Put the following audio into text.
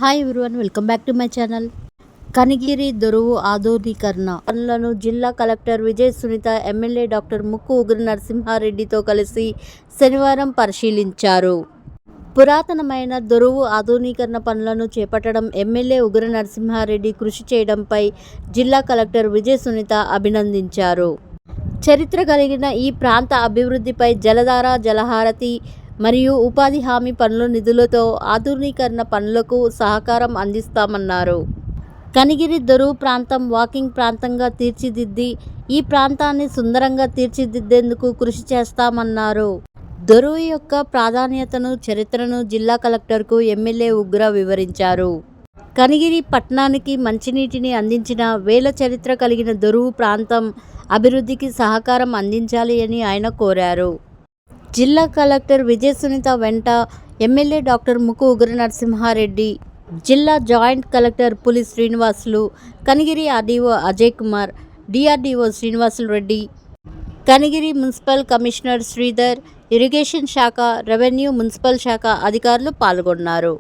Hi everyone, welcome back to my channel. Kanigiri దొరువు ఆధునీకరణ పనులను జిల్లా collector Vijay Sunitha MLA doctor Mukku Ugra నరసింహారెడ్డితో కలిసి శనివారం పరిశీలించారు. పురాతనమైన దొరువు ఆధునీకరణ పనులను చేపట్టడం ఎమ్మెల్యే ఉగ్ర నరసింహారెడ్డి కృషి చేయడంపై జిల్లా కలెక్టర్ విజయ్ సునీత అభినందించారు. చరిత్ర కలిగిన ఈ ప్రాంత అభివృద్ధిపై జలధార, జలహారతి మరియు ఉపాధి హామీ పనుల నిధులతో ఆధునీకరణ పనులకు సహకారం అందిస్తామన్నారు. కనిగిరి దొరువు ప్రాంతం వాకింగ్ ప్రాంతంగా తీర్చిదిద్ది ఈ ప్రాంతాన్ని సుందరంగా తీర్చిదిద్దేందుకు కృషి చేస్తామన్నారు. దొరువు యొక్క ప్రాధాన్యతను, చరిత్రను జిల్లా కలెక్టర్కు ఎమ్మెల్యే ఉగ్ర వివరించారు. కనిగిరి పట్టణానికి మంచినీటిని అందించిన వేల చరిత్ర కలిగిన దొరువు ప్రాంతం అభివృద్ధికి సహకారం అందించాలి అని ఆయన కోరారు. జిల్లా కలెక్టర్ విజయ్ సునీత వెంట ఎమ్మెల్యే డాక్టర్ ముక్కు ఉగ్ర నరసింహారెడ్డి, జిల్లా జాయింట్ కలెక్టర్ పులి Srinivasulu, Kanigiri RDO Ajay Kumar, DRDO Srinivasulu Reddy, Kanigiri municipal commissioner Sridhar, irrigation శాఖ, రెవెన్యూ, మున్సిపల్ శాఖ అధికారులు పాల్గొన్నారు.